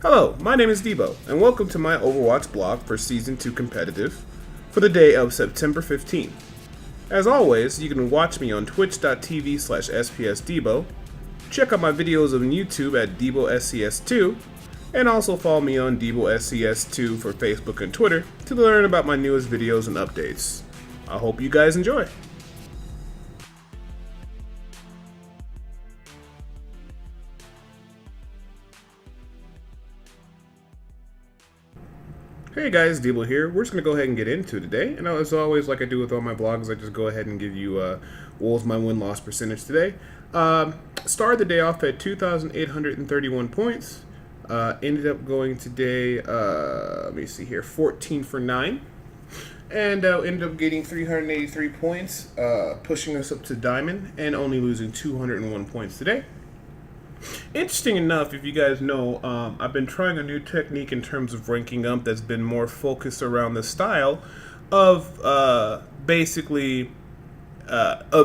Hello, my name is Debo, and welcome to my Overwatch blog for Season 2 Competitive for the day of September 15th. As always, you can watch me on twitch.tv/spsdebo, check out my videos on YouTube at DeboSCS2, and also follow me on DeboSCS2 for Facebook and Twitter to learn about my newest videos and updates. I hope you guys enjoy. Hey guys, Debo here. We're just going to go ahead and get into it today. And as always, like I do with all my blogs, I just go ahead and give you what was my win-loss percentage today. Started the day off at 2,831 points. Ended up going today, let me see here, 14 for 9. And ended up getting 383 points, pushing us up to Diamond, and only losing 201 points today. Interesting enough, if you guys know, I've been trying a new technique in terms of ranking up that's been more focused around the style of of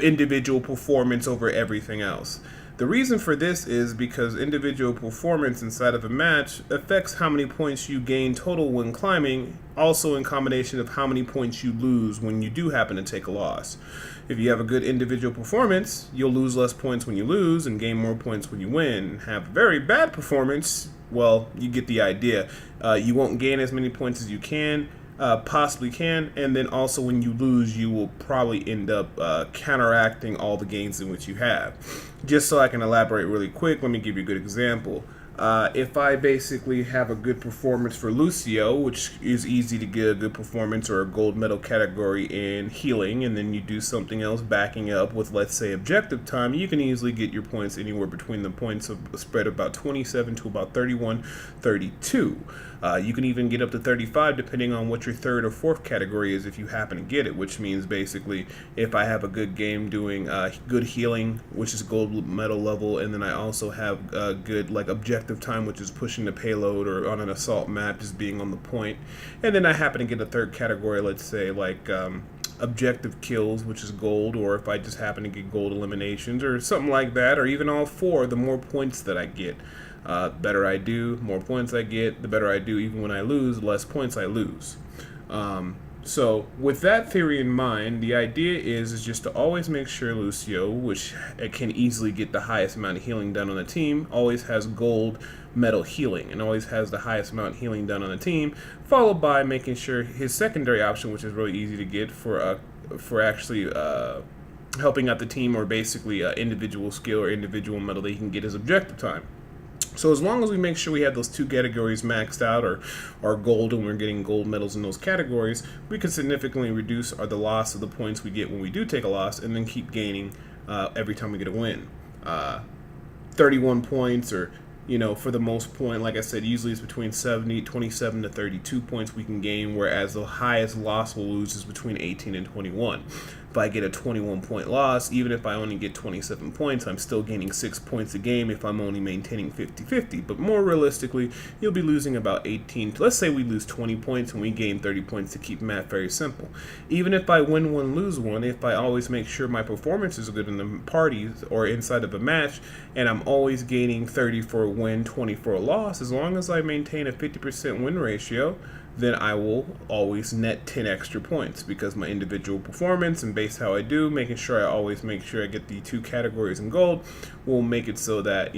individual performance over everything else. The reason for this is because individual performance inside of a match affects how many points you gain total when climbing, also in combination of how many points you lose when you do happen to take a loss. If you have a good individual performance, you'll lose less points when you lose and gain more points when you win. Have a very bad performance, well, you get the idea. You won't gain as many points as you possibly can, and then also when you lose, you will probably end up counteracting all the gains in which you have. Just so I can elaborate really quick, let me give you a good example. If I basically have a good performance for Lucio, which is easy to get a good performance or a gold medal category in healing, and then you do something else backing up with, let's say, objective time, you can easily get your points anywhere between the points of spread about 27 to about 31, 32. You can even get up to 35 depending on what your third or fourth category is if you happen to get it, which means basically if I have a good game doing good healing, which is gold medal level, and then I also have good objective time, which is pushing the payload, or on an assault map just being on the point, and then I happen to get a third category, let's say objective kills, which is gold, or if I just happen to get gold eliminations or something like that, or even all four, the more points that I get, better I do, more points I get, the better I do. Even when I lose, the less points I lose. So with that theory in mind, the idea is just to always make sure Lucio, which can easily get the highest amount of healing done on the team, always has gold medal healing and always has the highest amount of healing done on the team, followed by making sure his secondary option, which is really easy to get for actually helping out the team, or basically individual skill or individual medal that he can get, his objective time. So as long as we make sure we have those two categories maxed out, or gold, and we're getting gold medals in those categories, we can significantly reduce the loss of the points we get when we do take a loss, and then keep gaining every time we get a win. 31 points, or for the most point, like I said, usually it's between 27 to 32 points we can gain, whereas the highest loss we'll lose is between 18 and 21. If I get a 21 point loss, even if I only get 27 points, I'm still gaining 6 points a game if I'm only maintaining 50-50. But more realistically, you'll be losing about 18. Let's say we lose 20 points and we gain 30 points to keep math very simple. Even if I win one, lose one, if I always make sure my performance is good in the parties or inside of a match, and I'm always gaining 30 for a win, 20 for a loss, as long as I maintain a 50% win ratio, then I will always net 10 extra points, because my individual performance and based how I do, making sure I always make sure I get the two categories in gold, will make it so that,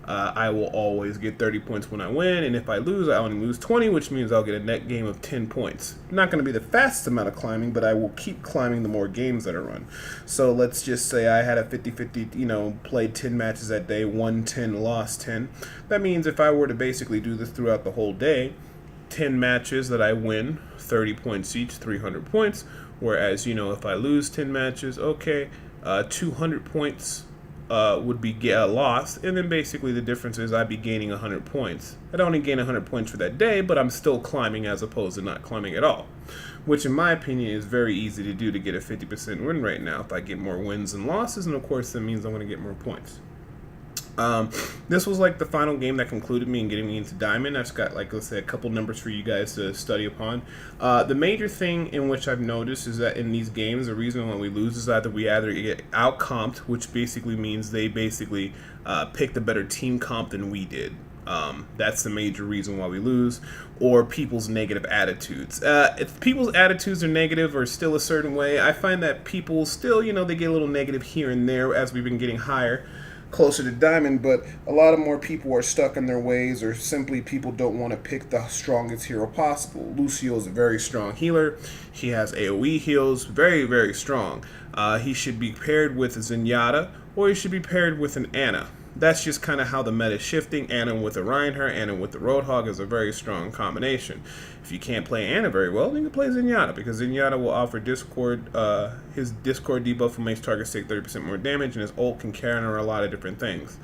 I will always get 30 points when I win, and if I lose, I only lose 20, which means I'll get a net game of 10 points. Not going to be the fastest amount of climbing, but I will keep climbing the more games that I run. So let's just say I had a 50-50, played 10 matches that day, won 10, lost 10. That means if I were to basically do this throughout the whole day, 10 matches that I win, 30 points each, 300 points. Whereas, if I lose 10 matches, okay, 200 points would be lost. And then basically the difference is I'd be gaining 100 points. I'd only gain 100 points for that day, but I'm still climbing as opposed to not climbing at all. Which, in my opinion, is very easy to do to get a 50% win rate now. If I get more wins and losses, and of course that means I'm going to get more points. This was the final game that concluded me in getting me into Diamond. I've just got let's say a couple numbers for you guys to study upon. The major thing in which I've noticed is that in these games, the reason why we lose is either we get out-comped, which basically means they picked a better team comp than we did. That's the major reason why we lose, or people's negative attitudes. If people's attitudes are negative or still a certain way, I find that people still, they get a little negative here and there as we've been getting higher, closer to diamond, but a lot of more people are stuck in their ways, or simply people don't want to pick the strongest hero possible. Lucio is a very strong healer. He has AoE heals, very, very strong. He should be paired with a Zenyatta, or he should be paired with an Ana. That's just kind of how the meta is shifting. Ana with a Reinhardt, Ana with the Roadhog is a very strong combination. If you can't play Ana very well, then you can play Zenyatta, because Zenyatta will offer Discord. His Discord debuff will make targets take 30% more damage, and his ult can counter a lot of different things.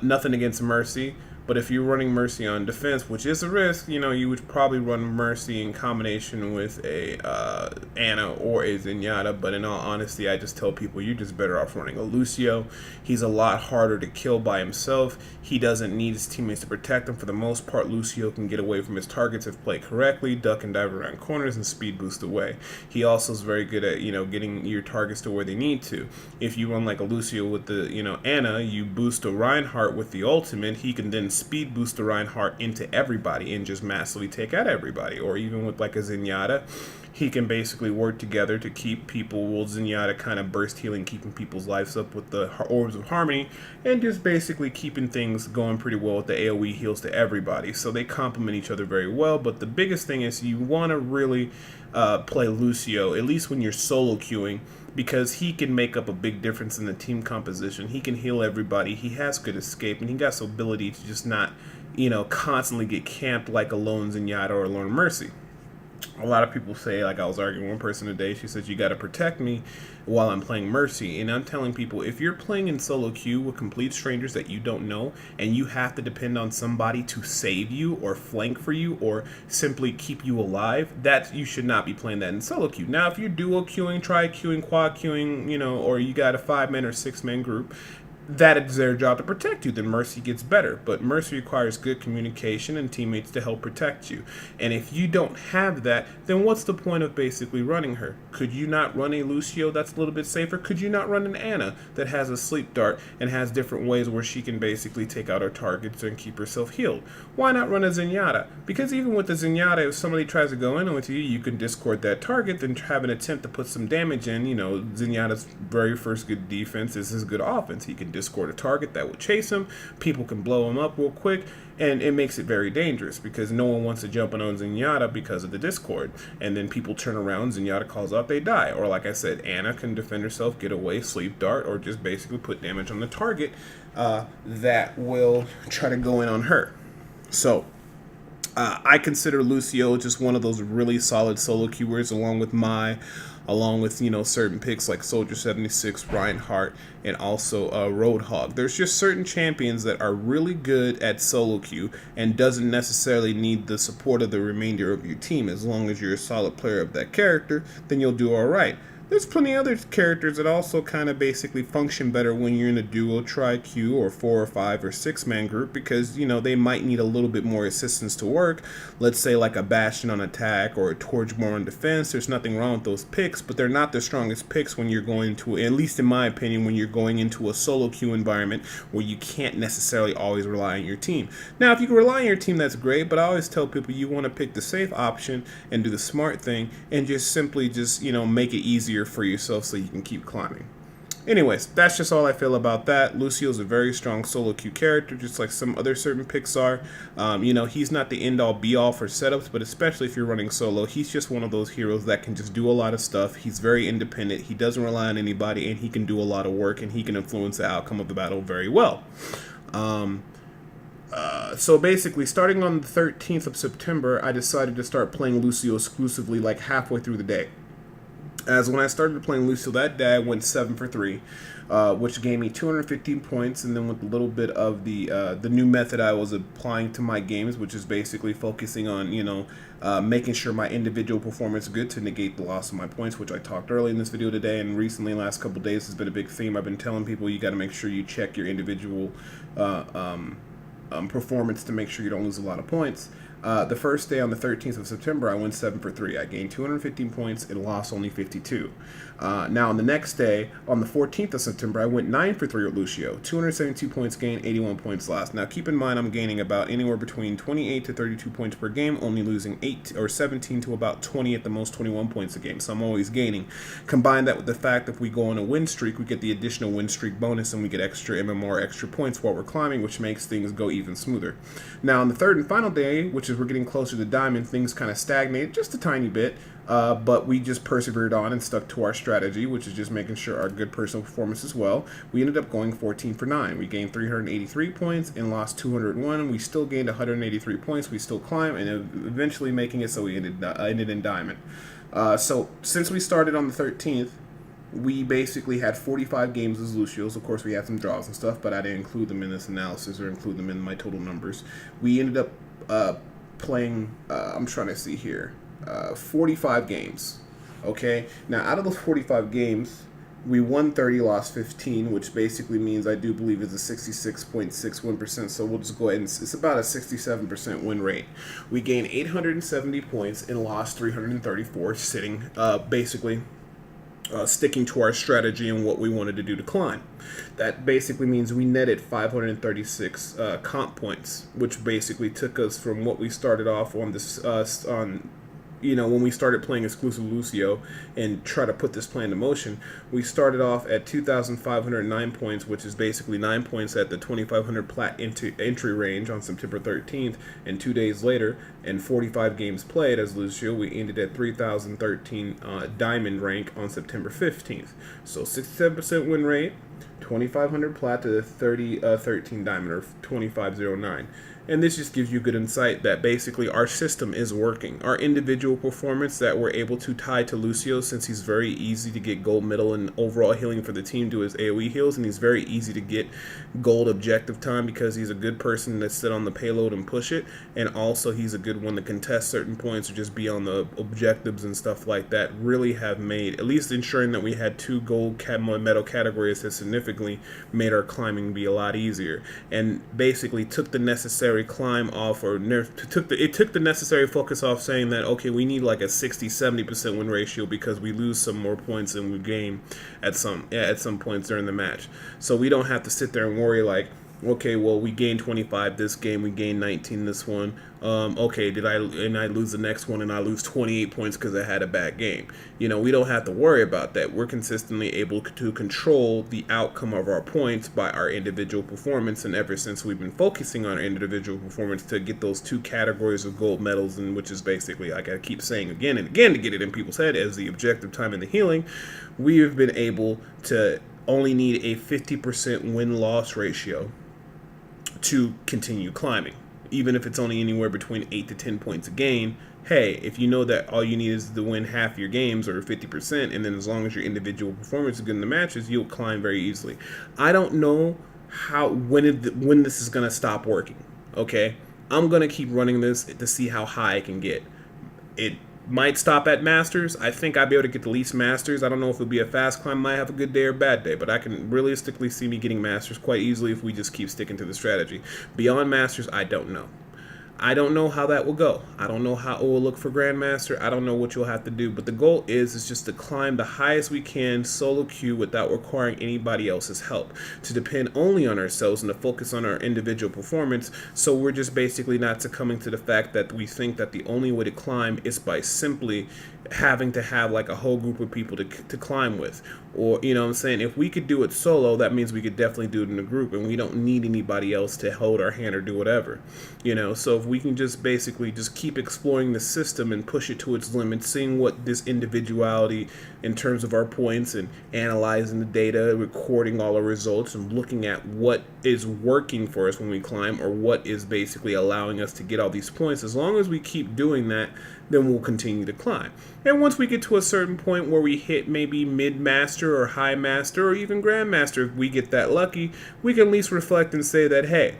Nothing against Mercy, but if you're running Mercy on defense, which is a risk, you would probably run Mercy in combination with a Ana or a Zenyatta. But in all honesty, I just tell people you're just better off running a Lucio. He's a lot harder to kill by himself. He doesn't need his teammates to protect him. For the most part, Lucio can get away from his targets if played correctly, duck and dive around corners, and speed boost away. He also is very good at getting your targets to where they need to. If you run like a Lucio with the Ana, you boost a Reinhardt with the ultimate. He can then speed boost the Reinhardt into everybody and just massively take out everybody. Or even with like a Zenyatta, he can basically work together to keep people. Well, Zenyatta kind of burst healing, keeping people's lives up with the Orbs of Harmony, and just basically keeping things going pretty well with the AoE heals to everybody. So they complement each other very well. But the biggest thing is you want to really play Lucio, at least when you're solo queuing, because he can make up a big difference in the team composition. He can heal everybody. He has good escape, and he got the ability to just not, constantly get camped like a lone Zenyatta or a lone Mercy. A lot of people say, like I was arguing with one person today, she said, you got to protect me while I'm playing Mercy. And I'm telling people, if you're playing in solo queue with complete strangers that you don't know, and you have to depend on somebody to save you or flank for you or simply keep you alive, that you should not be playing that in solo queue. Now, if you're duo queuing, tri queuing, quad queuing, or you got a 5-man or 6-man group, that is their job to protect you, then Mercy gets better. But Mercy requires good communication and teammates to help protect you. And if you don't have that, then what's the point of basically running her? Could you not run a Lucio that's a little bit safer? Could you not run an Ana that has a sleep dart and has different ways where she can basically take out her targets and keep herself healed? Why not run a Zenyatta? Because even with the Zenyatta, if somebody tries to go in with you, you can discord that target, then have an attempt to put some damage in. Zenyatta's very first good defense is his good offense. He can discord a target that will chase him. People can blow him up real quick, and it makes it very dangerous because no one wants to jump on Zenyatta because of the discord. And then people turn around, Zenyatta calls out, they die. Or like I said, Ana can defend herself, get away, sleep dart, or just basically put damage on the target that will try to go in on her. So I consider Lucio just one of those really solid solo queuers, along with certain picks like Soldier 76, Reinhardt, and also Roadhog. There's just certain champions that are really good at solo queue and doesn't necessarily need the support of the remainder of your team. As long as you're a solid player of that character, then you'll do all right. There's plenty of other characters that also kind of basically function better when you're in a duo, tri-queue, or 4 or 5 or 6-man group because, they might need a little bit more assistance to work. Let's say like a Bastion on attack or a Torchmore on defense. There's nothing wrong with those picks, but they're not the strongest picks when you're going to, at least in my opinion, when you're going into a solo queue environment where you can't necessarily always rely on your team. Now, if you can rely on your team, that's great, but I always tell people you want to pick the safe option and do the smart thing and just simply make it easier for yourself so you can keep climbing. Anyways, that's just all I feel about that. Lucio's a very strong solo queue character, just like some other certain picks are. He's not the end-all be-all for setups, but especially if you're running solo, he's just one of those heroes that can just do a lot of stuff. He's very independent. He doesn't rely on anybody, and he can do a lot of work, and he can influence the outcome of the battle very well. So basically, starting on the 13th of September, I decided to start playing Lucio exclusively like halfway through the day. As when I started playing Lucio that day, I went 7 for 3, which gave me 215 points. And then with a little bit of the new method I was applying to my games, which is basically focusing on, making sure my individual performance is good to negate the loss of my points, which I talked early in this video today. And recently, in the last couple of days, has been a big theme. I've been telling people you got to make sure you check your individual performance to make sure you don't lose a lot of points. The first day on the 13th of September, I went 7 for 3. I gained 215 points and lost only 52. Now, on the next day, on the 14th of September, I went 9 for 3 with Lucio. 272 points gained, 81 points lost. Now, keep in mind, I'm gaining about anywhere between 28 to 32 points per game, only losing 8 or 17 to about 20 at the most 21 points a game. So I'm always gaining. Combine that with the fact that if we go on a win streak, we get the additional win streak bonus and we get extra MMR, extra points while we're climbing, which makes things go even smoother. Now, on the third and final day, which is we're getting closer to Diamond, things kind of stagnated just a tiny bit. But we just persevered on and stuck to our strategy, which is just making sure our good personal performance as well. We ended up going 14 for 9. We gained 383 points and lost 201. We still gained 183 points. We still climbed and eventually making it so we ended in Diamond. So since we started on the 13th, we basically had 45 games as Lucio's. Of course, we had some draws and stuff, but I didn't include them in this analysis or include them in my total numbers. We ended up playing, I'm trying to see here, 45 games. Okay, now out of those 45 games, we won 30, lost 15, which basically means I do believe is a 66.61%. So we'll just go ahead and it's about a 67% win rate. We gained 870 points and lost 334, sitting basically. Sticking to our strategy and what we wanted to do to climb. That basically means we netted 536 comp points, which basically took us from what we started off on this when we started playing exclusive Lucio and try to put this plan into motion. We started off at 2,509 points, which is basically 9 points at the 2,500 plat entry range on September 13th, and 2 days later, and 45 games played as Lucio, we ended at 3,013 diamond rank on September 15th. So 67% win rate, 2,500 plat to 13 diamond, or 2,509. And this just gives you good insight that basically our system is working. Our individual performance that we're able to tie to Lucio, since he's very easy to get gold medal and overall healing for the team due to his AoE heals, and he's very easy to get gold objective time because he's a good person to sit on the payload and push it, and also he's a good one to contest certain points or just be on the objectives and stuff like that, really have made, at least ensuring that we had 2 gold medal categories has significantly made our climbing be a lot easier, and basically took the necessary climb off, or took the necessary focus off saying that, okay, we need like a 60-70% win ratio because we lose some more points than we gain at some points during the match. So we don't have to sit there and worry like, okay, well, we gained 25 this game, we gained 19 this one. Okay, I lose the next one and I lose 28 points because I had a bad game. We don't have to worry about that. We're consistently able to control the outcome of our points by our individual performance, and ever since we've been focusing on our individual performance to get those 2 categories of gold medals, and which is basically, like I keep saying again and again to get it in people's head, as the objective time and the healing, we have been able to only need a 50% win-loss ratio to continue climbing. Even if it's only anywhere between 8 to 10 points a game, hey, if you know that all you need is to win half your games or 50%, and then as long as your individual performance is good in the matches, you'll climb very easily. I don't know when this is going to stop working, okay? I'm going to keep running this to see how high I can get. It might stop at Masters. I think I'll be able to get the least Masters. I don't know if it'll be a fast climb, might have a good day or bad day, but I can realistically see me getting Masters quite easily if we just keep sticking to the strategy. Beyond Masters, I don't know. I don't know how that will go. I don't know how it will look for Grandmaster. I don't know what you'll have to do, but the goal is just to climb the highest we can solo queue without requiring anybody else's help, to depend only on ourselves and to focus on our individual performance, so we're just basically not succumbing to the fact that we think that the only way to climb is by simply having to have like a whole group of people to climb with. Or, what I'm saying, if we could do it solo, that means we could definitely do it in a group, and we don't need anybody else to hold our hand or do whatever. So if we can just basically just keep exploring the system and push it to its limits, seeing what this individuality in terms of our points, and analyzing the data, recording all our results, and looking at what is working for us when we climb, or what is basically allowing us to get all these points, as long as we keep doing that, then we'll continue to climb. And once we get to a certain point where we hit maybe mid-master or high-master or even grandmaster, if we get that lucky, we can at least reflect and say that, hey,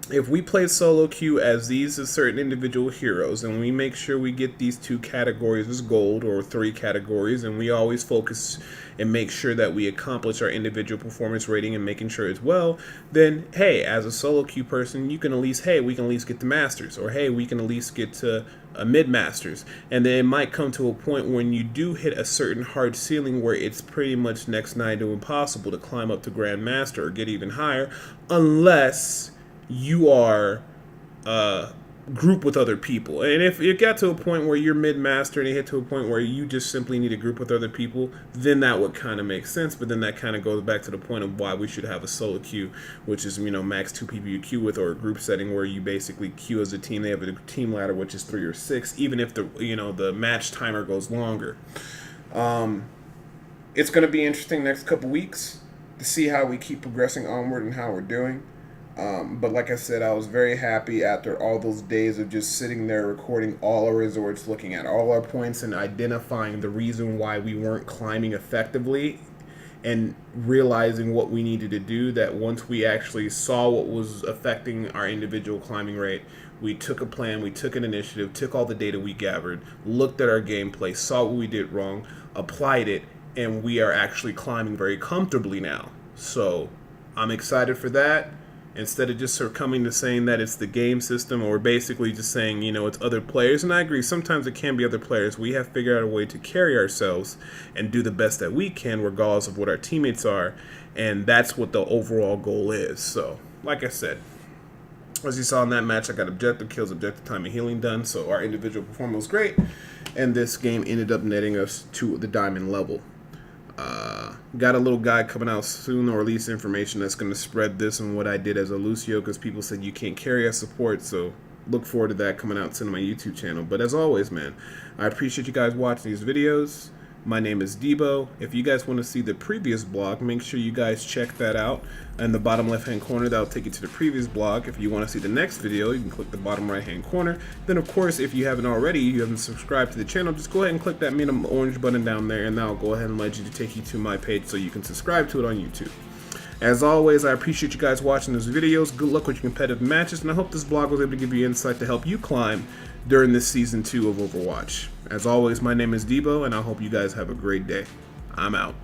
if we play solo queue as these are certain individual heroes, and we make sure we get these 2 categories as gold, or 3 categories, and we always focus and make sure that we accomplish our individual performance rating and making sure it's well, then hey, as a solo queue person, you can at least, hey, we can at least get to masters, or hey, we can at least get to mid masters. And then it might come to a point when you do hit a certain hard ceiling where it's pretty much next nigh to impossible to climb up to grandmaster or get even higher, unless you are group with other people. And if it got to a point where you're mid-master and you hit to a point where you just simply need a group with other people, then that would kind of make sense. But then that kind of goes back to the point of why we should have a solo queue, which is, max 2 people you queue with, or a group setting where you basically queue as a team. They have a team ladder, which is 3 or 6, even if the match timer goes longer. It's going to be interesting next couple weeks to see how we keep progressing onward and how we're doing. But like I said, I was very happy after all those days of just sitting there recording all our resorts, looking at all our points and identifying the reason why we weren't climbing effectively, and realizing what we needed to do. That once we actually saw what was affecting our individual climbing rate, we took a plan, we took an initiative, took all the data we gathered, looked at our gameplay, saw what we did wrong, applied it, and we are actually climbing very comfortably now. So I'm excited for that. Instead of just succumbing to saying that it's the game system, or basically just saying, it's other players. And I agree, sometimes it can be other players. We have figured out a way to carry ourselves and do the best that we can, regardless of what our teammates are. And that's what the overall goal is. So, like I said, as you saw in that match, I got objective kills, objective time, and healing done. So our individual performance was great. And this game ended up netting us to the diamond level. Got a little guide coming out soon, or at least information that's going to spread this and what I did as a Lucio, because people said you can't carry as support, so look forward to that coming out soon on my YouTube channel. But as always, man, I appreciate you guys watching these videos. My name is Debo. If you guys want to see the previous blog, make sure you guys check that out. In the bottom left-hand corner, that'll take you to the previous blog. If you want to see the next video, you can click the bottom right-hand corner. Then, of course, if you haven't already, you haven't subscribed to the channel, just go ahead and click that middle orange button down there, and that'll go ahead and let you to take you to my page so you can subscribe to it on YouTube. As always, I appreciate you guys watching these videos. Good luck with your competitive matches, and I hope this blog was able to give you insight to help you climb during this Season 2 of Overwatch. As always, my name is Debo, and I hope you guys have a great day. I'm out.